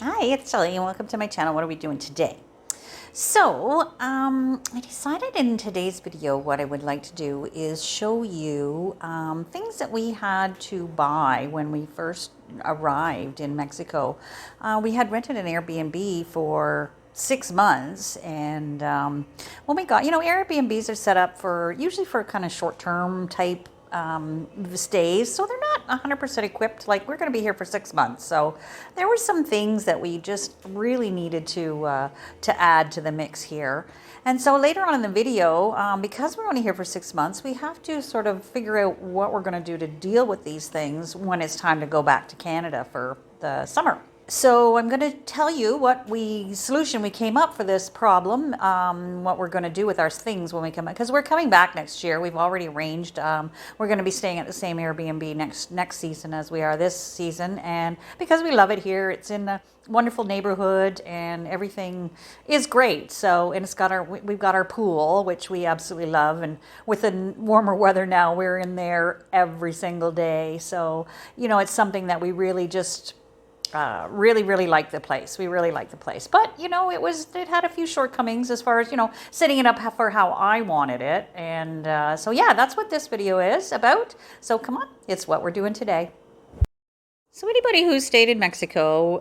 Hi, it's Shelley, and welcome to my channel. What are we doing today? So, I decided in today's video what I would like to do is show you things that we had to buy when we first arrived in Mexico. We had rented an Airbnb for 6 months, and when we got, Airbnbs are set up for usually for kind of short-term type stays, so they're not 100% equipped. Like, we're going to be here for 6 months, so there were some things that we just really needed to add to the mix here. And so later on in the video, because we're only here for 6 months, we have to sort of figure out what we're going to do to deal with these things when it's time to go back to Canada for the summer. So I'm going to tell you what solution we came up for this problem, what we're going to do with our things when we come back, because we're coming back next year. We've already arranged. We're going to be staying at the same Airbnb next season as we are this season, and because we love it here, it's in a wonderful neighborhood and everything is great. So, and we've got our pool, which we absolutely love, and with the warmer weather now, we're in there every single day. So, it's something that we really just really like the place. We really like the place, but it had a few shortcomings as far as setting it up for how I wanted it, and so yeah, that's what this video is about. So come on, it's what we're doing today. So anybody who's stayed in Mexico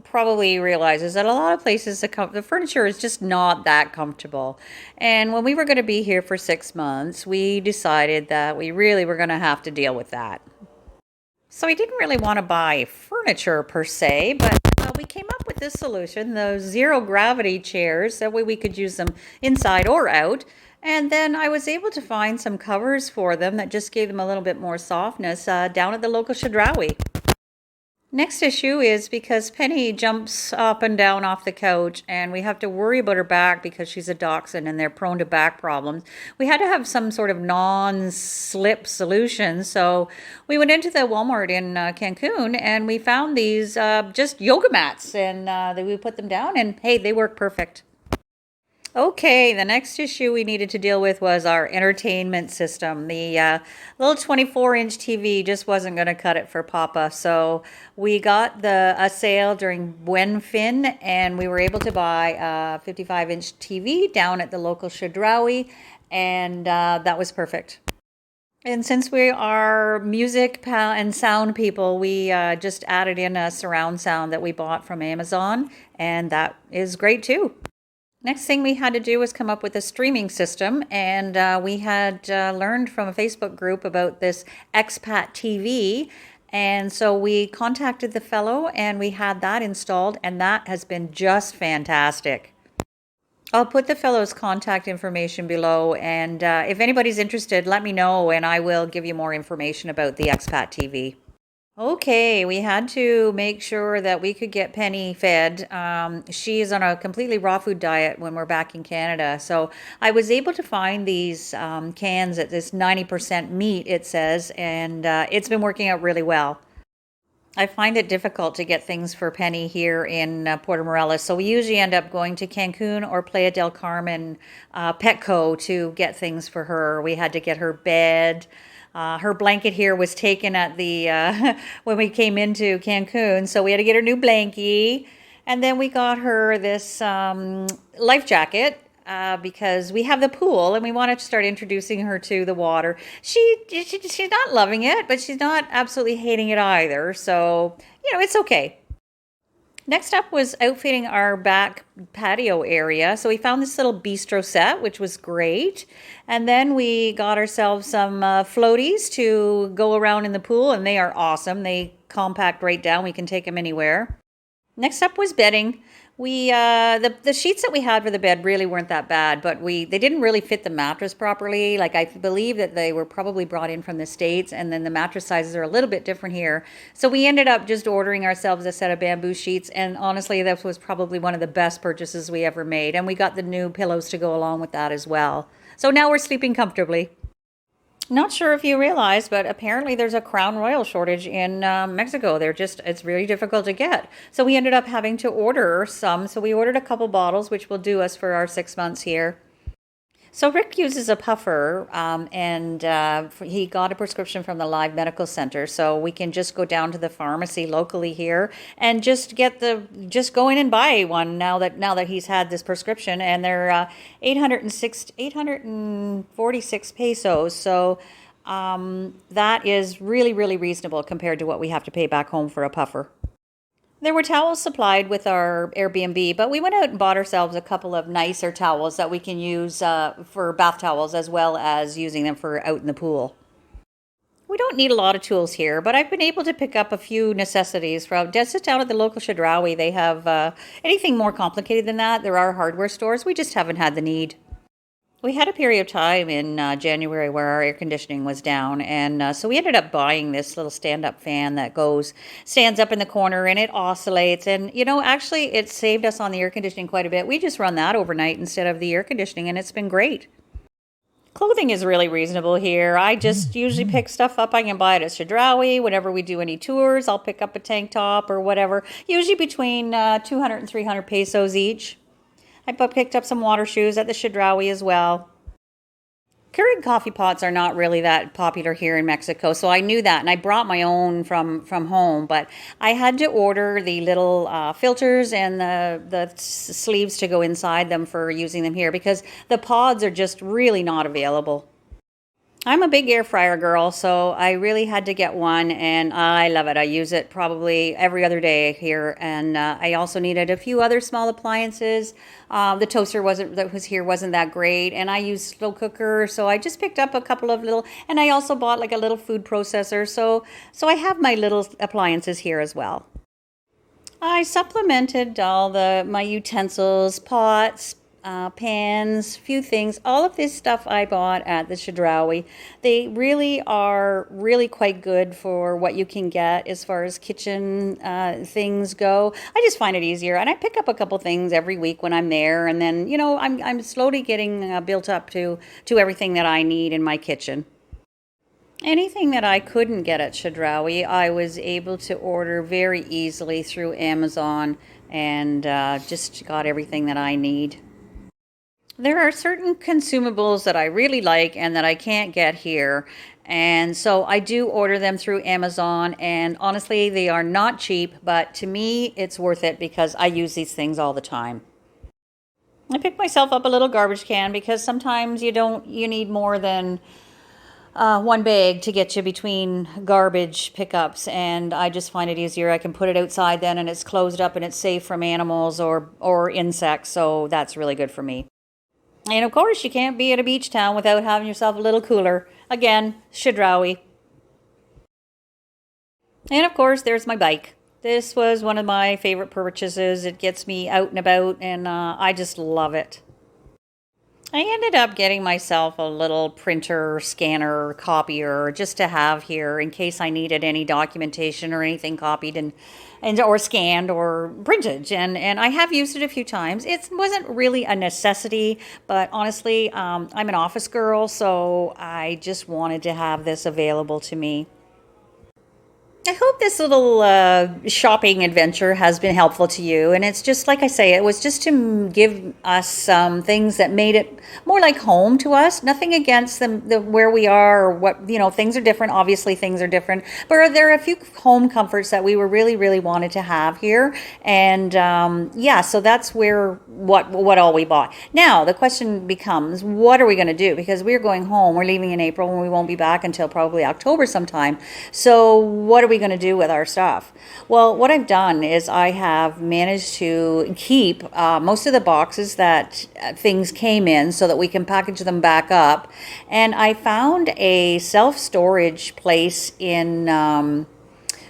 probably realizes that a lot of places the furniture is just not that comfortable. And when we were going to be here for 6 months, we decided that we really were going to have to deal with that. So we didn't really want to buy furniture per se, but we came up with this solution, those zero gravity chairs. That way we could use them inside or out. And then I was able to find some covers for them that just gave them a little bit more softness down at the local Chedraui. Next issue is because Penny jumps up and down off the couch, and we have to worry about her back because she's a dachshund and they're prone to back problems. We had to have some sort of non-slip solution, so we went into the Walmart in Cancun and we found these just yoga mats, and we put them down, and hey, they work perfect. Okay, the next issue we needed to deal with was our entertainment system. The little 24-inch TV just wasn't going to cut it for Papa, so we got a sale during Buen Fin, and we were able to buy a 55-inch TV down at the local Chedraui, and that was perfect. And since we are music and sound people, we just added in a surround sound that we bought from Amazon, and that is great too. Next thing we had to do was come up with a streaming system, and we had learned from a Facebook group about this expat TV, and so we contacted the fellow and we had that installed, and that has been just fantastic. I'll put the fellow's contact information below, and if anybody's interested, let me know and I will give you more information about the expat TV. Okay, we had to make sure that we could get Penny fed. She is on a completely raw food diet when we're back in Canada. So I was able to find these cans at this 90% meat, it says, and it's been working out really well. I find it difficult to get things for Penny here in Puerto Morelos, so we usually end up going to Cancun or Playa del Carmen Petco to get things for her. We had to get her bed. Her blanket here was taken at the when we came into Cancun, so we had to get her new blankie. And then we got her this life jacket because we have the pool and we wanted to start introducing her to the water. She's not loving it, but she's not absolutely hating it either. So, it's okay. Next up was outfitting our back patio area. So we found this little bistro set, which was great. And then we got ourselves some floaties to go around in the pool, and they are awesome. They compact right down. We can take them anywhere. Next up was bedding. We the sheets that we had for the bed really weren't that bad, but they didn't really fit the mattress properly. Like, I believe that they were probably brought in from the States, and then the mattress sizes are a little bit different here. So we ended up just ordering ourselves a set of bamboo sheets, and honestly, that was probably one of the best purchases we ever made. And we got the new pillows to go along with that as well. So now we're sleeping comfortably. Not sure if you realize, but apparently there's a Crown Royal shortage in Mexico. It's really difficult to get. So we ended up having to order some. So we ordered a couple bottles, which will do us for our 6 months here. So Rick uses a puffer, and he got a prescription from the Live Medical Center, so we can just go down to the pharmacy locally here and just go in and buy one now that he's had this prescription, and they're 846 pesos. So that is really, really reasonable compared to what we have to pay back home for a puffer. There were towels supplied with our Airbnb, but we went out and bought ourselves a couple of nicer towels that we can use for bath towels as well as using them for out in the pool. We don't need a lot of tools here, but I've been able to pick up a few necessities from just down at the local Chedraui. They have anything more complicated than that. There are hardware stores. We just haven't had the need. We had a period of time in January where our air conditioning was down, and so we ended up buying this little stand-up fan that stands up in the corner, and it oscillates. And actually, it saved us on the air conditioning quite a bit. We just run that overnight instead of the air conditioning, and it's been great. Clothing is really reasonable here. I just usually pick stuff up. I can buy it at Chedraui. Whenever we do any tours, I'll pick up a tank top or whatever, usually between 200 and 300 pesos each. I picked up some water shoes at the Chedraui as well. Keurig coffee pots are not really that popular here in Mexico, so I knew that, and I brought my own from home, but I had to order the little filters and the sleeves to go inside them for using them here because the pods are just really not available. I'm a big air fryer girl, so I really had to get one, and I love it. I use it probably every other day here, and I also needed a few other small appliances. The toaster that was here wasn't that great, and I use slow cooker, so I just picked up a couple of little, and I also bought like a little food processor, so I have my little appliances here as well. I supplemented all my utensils, pots, pans, few things. All of this stuff I bought at the Chedraui. They really are really quite good for what you can get as far as kitchen things go. I just find it easier, and I pick up a couple things every week when I'm there, and then I'm slowly getting built up to everything that I need in my kitchen. Anything that I couldn't get at Chedraui, I was able to order very easily through Amazon, and just got everything that I need. There are certain consumables that I really like and that I can't get here. And so I do order them through Amazon. And honestly, they are not cheap, but to me, it's worth it because I use these things all the time. I picked myself up a little garbage can because sometimes you need more than one bag to get you between garbage pickups, and I just find it easier. I can put it outside then, and it's closed up and it's safe from animals or insects. So that's really good for me. And of course, you can't be at a beach town without having yourself a little cooler. Again, Chedraui. And of course, there's my bike. This was one of my favorite purchases. It gets me out and about, and I just love it. I ended up getting myself a little printer, scanner, copier just to have here in case I needed any documentation or anything copied and or scanned or printed. And I have used it a few times. It wasn't really a necessity, but honestly, I'm an office girl, so I just wanted to have this available to me. I hope this little shopping adventure has been helpful to you. And it's just like I say, it was just to give us some things that made it more like home to us. Nothing against where we are or what, things are different. Obviously, things are different. But there are a few home comforts that we were really, really wanted to have here. And yeah, so that's what all we bought. Now, the question becomes, what are we going to do? Because we're going home. We're leaving in April and we won't be back until probably October sometime. So what are we going to do with our stuff? Well, what I've done is I have managed to keep most of the boxes that things came in so that we can package them back up. And I found a self-storage place in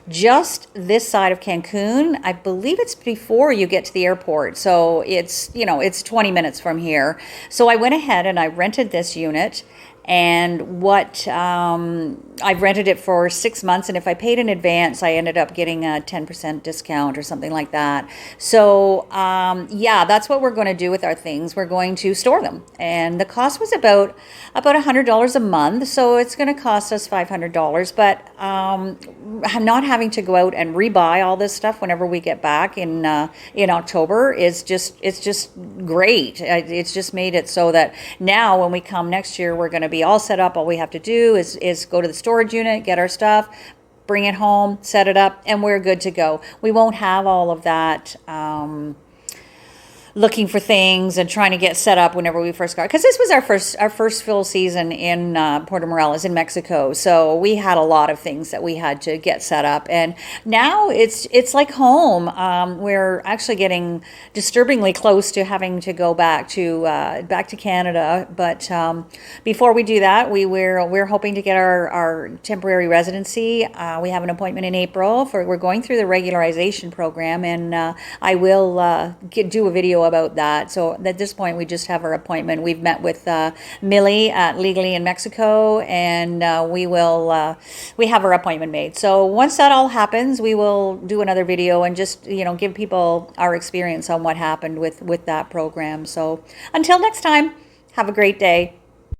just this side of Cancun. I believe it's before you get to the airport. So it's 20 minutes from here. So I went ahead and I rented this unit. and what I've rented it for 6 months, and if I paid in advance, I ended up getting a 10% discount or something like that. So yeah, that's what we're going to do with our things. We're going to store them, and the cost was about $100 a month, so it's going to cost us $500. But not having to go out and rebuy all this stuff whenever we get back in October is just great. It's just made it so that now when we come next year, we're going to be all set up. All we have to do is go to the storage unit, get our stuff, bring it home, set it up, and we're good to go. We won't have all of that looking for things and trying to get set up whenever we first got, because this was our first full season in Puerto Morelos in Mexico, so we had a lot of things that we had to get set up, and now it's like home. We're actually getting disturbingly close to having to go back to Canada, but before we do that, we're hoping to get our temporary residency. We have an appointment in April we're going through the regularization program, and I will do a video about that. So at this point, we just have our appointment. We've met with Millie at Legally in Mexico, and we have our appointment made. So once that all happens, we will do another video and just give people our experience on what happened with that program. So until next time, have a great day.